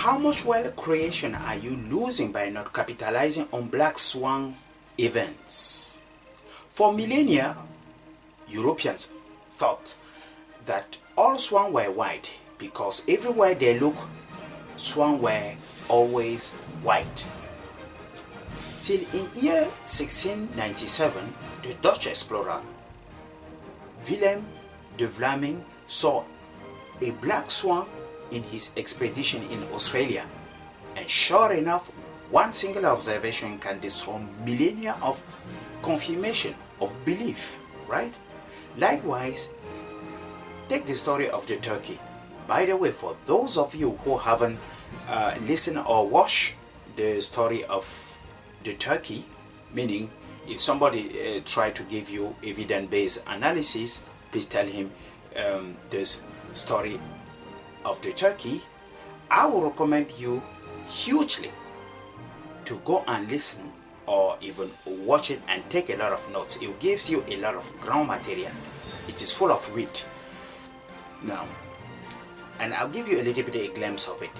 How much wealth creation are you losing by not capitalizing on black swan events? For millennia, Europeans thought that all swans were white because everywhere they look, swans were always white. Till in year 1697, the Dutch explorer Willem de Vlamingh saw a black swan in his expedition in Australia, and sure enough, one single observation can destroy millennia of confirmation of belief, right? Likewise, take the story of the turkey. By the way, for those of you who haven't listened or watched the story of the turkey, meaning if somebody tried to give you evidence-based analysis, please tell him this story of the turkey. I will recommend you hugely to go and listen or even watch it and take a lot of notes. It gives you a lot of ground material. It is full of wit. Now, and I'll give you a little bit of a glimpse of it.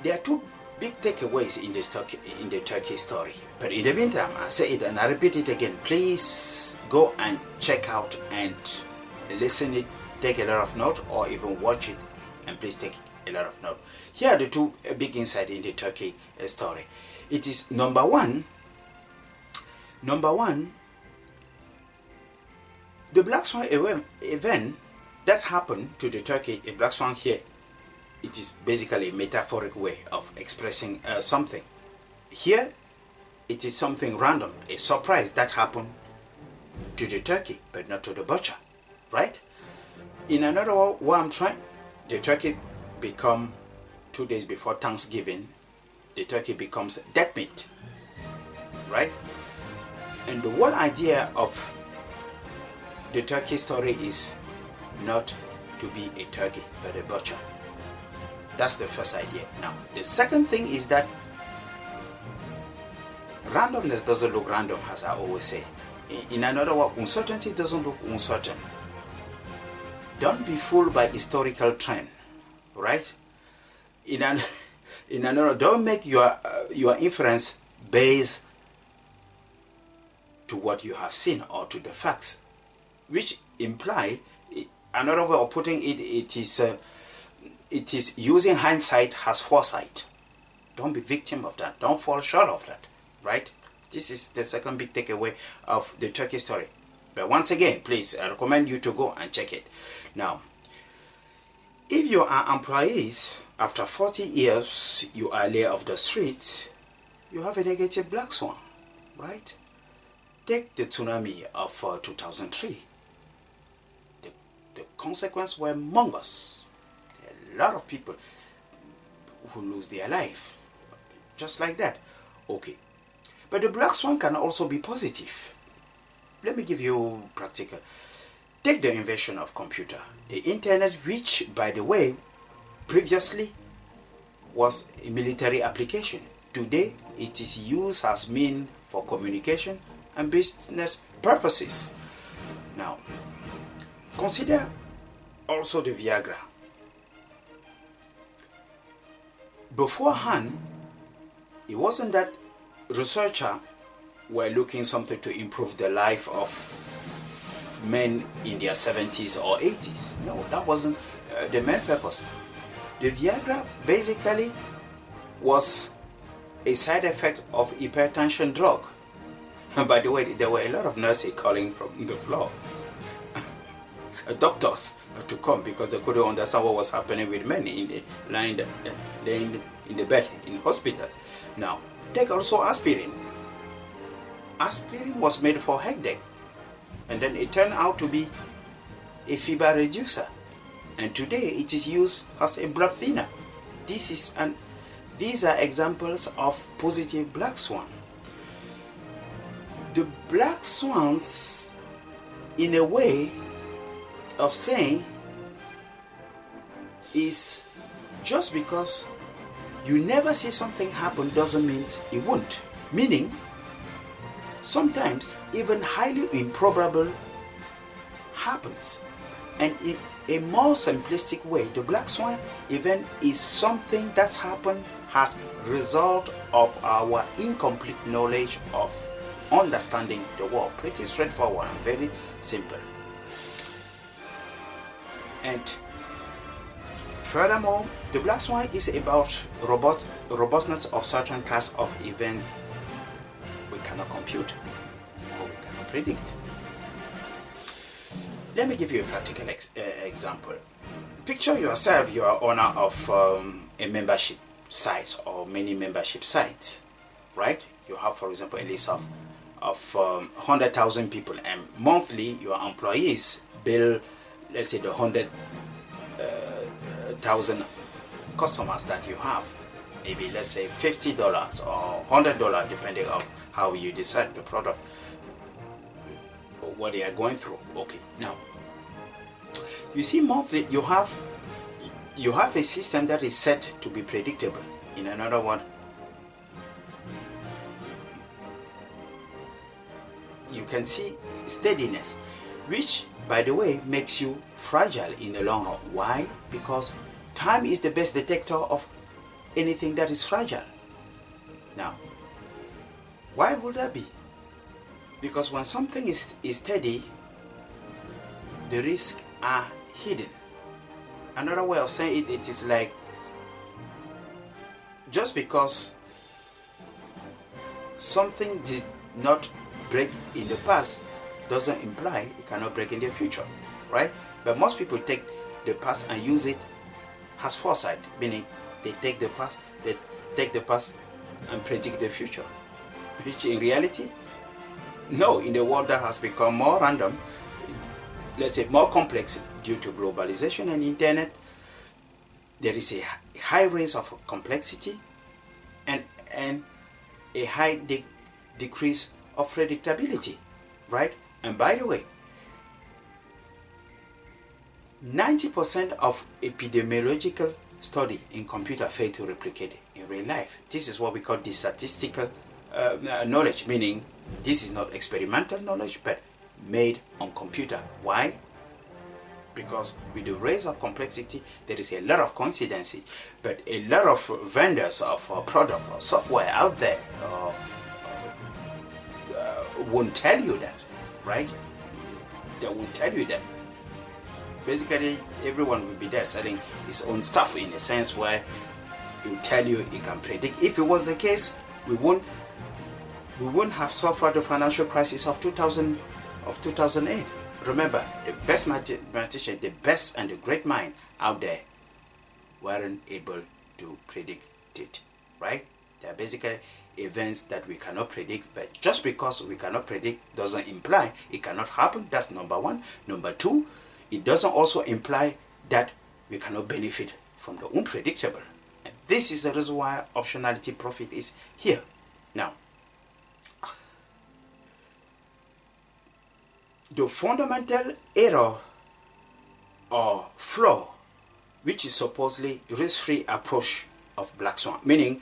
There are two big takeaways in the turkey story. But in the meantime, I say it and I repeat it again. Please go and check out and listen it, take a lot of note, or even watch it and please take a lot of note. Here are the two big insights in the turkey story. It is number one, the black swan event that happened to the turkey, a black swan here, it is basically a metaphoric way of expressing something. Here, it is something random, a surprise that happened to the turkey, but not to the butcher, right? In another way, what I'm trying, the turkey become 2 days before Thanksgiving, the turkey becomes dead meat, right? And the whole idea of the turkey story is not to be a turkey, but a butcher. That's the first idea. Now, the second thing is that randomness doesn't look random, as I always say. In another word, uncertainty doesn't look uncertain. Don't be fooled by historical trend, right? In another, don't make your inference based to what you have seen or to the facts, which imply, another way of putting it, it is using hindsight as foresight. Don't be victim of that. Don't fall short of that, right? This is the second big takeaway of the turkey story. But once again, please, I recommend you to go and check it. Now, if you are employees, after 40 years, you are laid off the streets, you have a negative black swan, right? Take the tsunami of 2003. The consequences were humongous. There are a lot of people who lose their life, just like that. Okay, but the black swan can also be positive. Let me give you practical. Take the invention of computer, the internet, which, by the way, previously was a military application. Today, it is used as means for communication and business purposes. Now, consider also the Viagra. Beforehand, it wasn't that researchers were looking something to improve the life of men in their 70s or 80s. No, that wasn't the main purpose. The Viagra basically was a side effect of hypertension drug. And by the way, there were a lot of nurses calling from the floor. Doctors to come because they couldn't understand what was happening with men laying in the bed in the hospital. Now, take also aspirin. Aspirin was made for headache, and then it turned out to be a fibber reducer, and today it is used as a blood thinner. These are examples of positive black swan. The black swans, in a way of saying, is just because you never see something happen doesn't mean it won't. Meaning, sometimes even highly improbable happens, and a more simplistic way, the black swan event is something that's happened as a result of our incomplete knowledge of understanding the world. Pretty straightforward and very simple. And furthermore, the black swan is about robustness of certain class of event we cannot compute or we cannot predict. Let me give you a practical example. Picture yourself, you are owner of a membership site or many membership sites, right? You have, for example, a list of 100,000 people, and monthly your employees bill, let's say, the 100,000 customers that you have. Maybe let's say $50 or $100, depending on how you decide the product, what they are going through. Okay, now you see, monthly you have a system that is set to be predictable. In another word, you can see steadiness, which by the way makes you fragile in the long run. Why? Because time is the best detector of anything that is fragile. Now, why would that be? Because when something is steady, the risks are hidden. Another way of saying it is like, just because something did not break in the past doesn't imply it cannot break in the future, right? But most people take the past and use it as foresight, meaning they take the past and predict the future, which in reality, no, in the world that has become more random, let's say more complex due to globalization and internet, there is a high rate of complexity and a high decrease of predictability, right? And by the way, 90% of epidemiological study in computer fail to replicate in real life. This is what we call the statistical knowledge, meaning this is not experimental knowledge but made on computer. Why? Because with the rise of complexity, there is a lot of coincidences, but a lot of vendors of product or software out there won't tell you that, right? They won't tell you that. Basically, everyone will be there selling his own stuff in a sense where he will tell you he can predict. If it was the case, we wouldn't have suffered the financial crisis of 2008. Remember, the best mathematician, the best and the great mind out there weren't able to predict it, right? They are basically events that we cannot predict, but just because we cannot predict doesn't imply it cannot happen. That's number one. Number two, it doesn't also imply that we cannot benefit from the unpredictable. And this is the reason why optionality profit is here. Now, the fundamental error or flaw, which is supposedly risk-free approach of black swan, meaning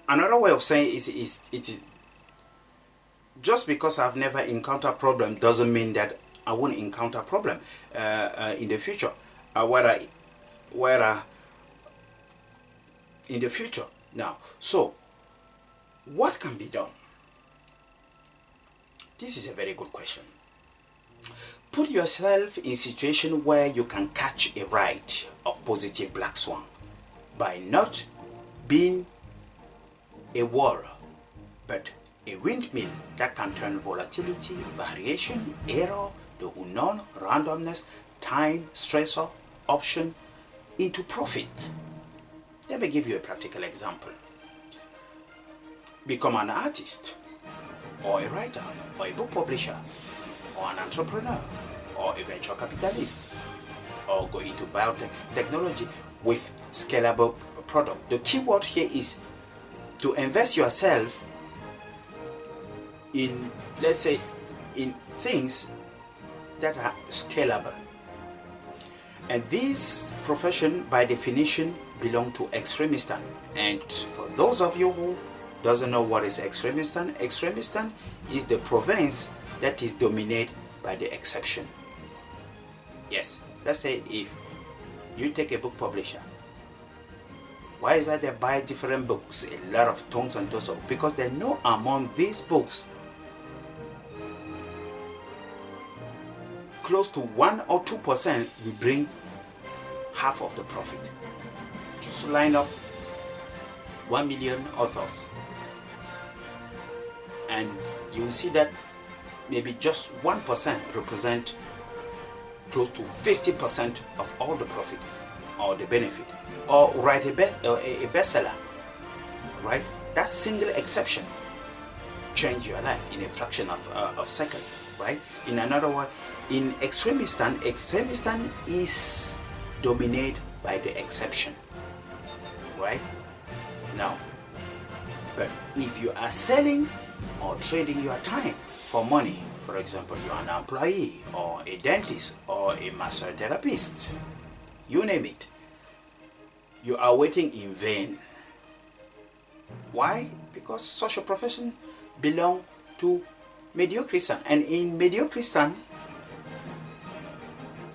another way of saying it is just because I've never encountered problem doesn't mean that I won't encounter problem in the future. Whether in the future. Now, so what can be done? This is a very good question. Put yourself in a situation where you can catch a ride of positive black swan by not being a wall, but a windmill that can turn volatility, variation, error, the unknown, randomness, time, stressor, option into profit. Let me give you a practical example. Become an artist, or a writer, or a book publisher, or an entrepreneur, or a venture capitalist, or go into biotechnology with scalable product. The key word here is to invest yourself in, let's say, in things that are scalable. And this profession by definition belong to extremistan. And for those of you who doesn't know what is extremistan is the province that is dominated by the exception. Yes, let's say if you take a book publisher, why is that they buy different books, a lot of tons and tons of, because they know among these books close to 1 or 2% will bring half of the profit. Just line up 1 million authors and you will see that maybe just 1% represent close to 50% of all the profit or the benefit. Or write a bestseller, right? That single exception change your life in a fraction of second, right? In another word, in extremistan is dominated by the exception, right? Now, but if you are selling or trading your time for money, for example, you are an employee or a dentist or a massage therapist, you name it, you are waiting in vain. Why? Because social profession belong to mediocristan, and in mediocristan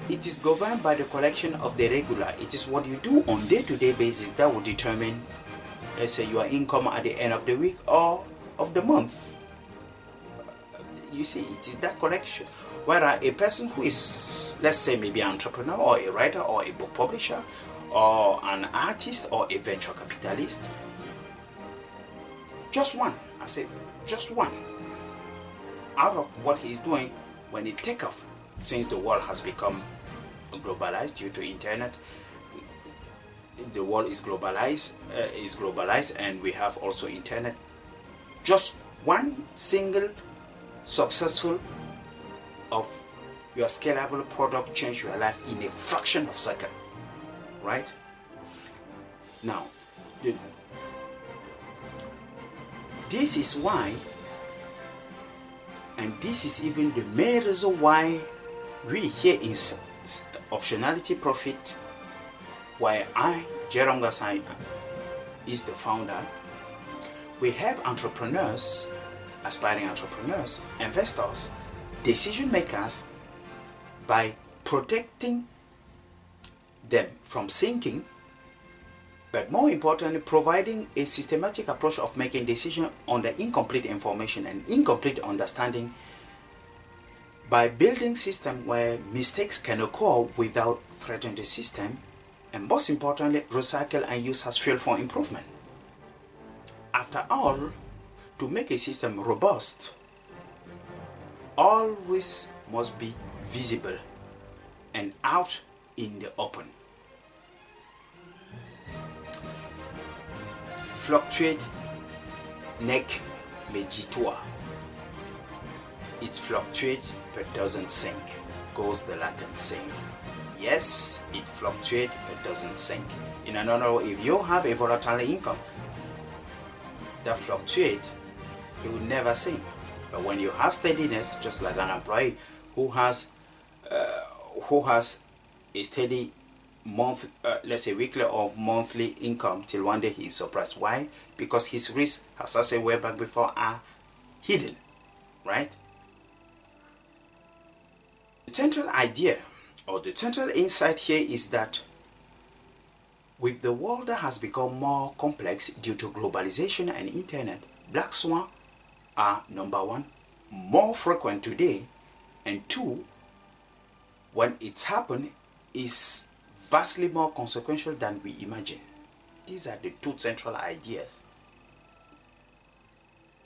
it is governed by the collection of the regular. It is what you do on day-to-day basis that will determine, let's say, your income at the end of the week or of the month. You see, it is that collection. Whereas a person who is, let's say, maybe an entrepreneur or a writer or a book publisher or an artist or a venture capitalist, just one, I say just one, out of what he is doing when it take off, since the world has become globalized due to internet, the world is globalized, and we have also internet. Just one single successful of your scalable product change your life in a fraction of a second, right? Now, this is why, and this is even the main reason why we here in Optionality Profit, why I, Jerome Gasai, is the founder. We help entrepreneurs, aspiring entrepreneurs, investors, decision makers by protecting them from sinking, but more importantly, providing a systematic approach of making decisions on the incomplete information and incomplete understanding, by building systems where mistakes can occur without threatening the system, and most importantly, recycle and use as fuel for improvement. After all, to make a system robust, all risks must be visible and out in the open. Fluctuate neck mejitua. It fluctuates but doesn't sink, goes the Latin saying. Yes, it fluctuates but doesn't sink. In another way, if you have a volatile income that fluctuates, it will never sink. But when you have steadiness, just like an employee who has a steady month, let's say weekly or monthly income, till one day he is surprised. Why? Because his risks, as I said way back before, are hidden, right? The central idea or the central insight here is that with the world that has become more complex due to globalization and internet, black swan are, number one, more frequent today, and two, when it's happened, is vastly more consequential than we imagine. These are the two central ideas.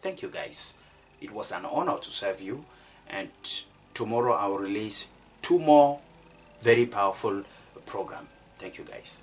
Thank you guys. It was an honor to serve you, and tomorrow I will release 2 more very powerful programs. Thank you guys.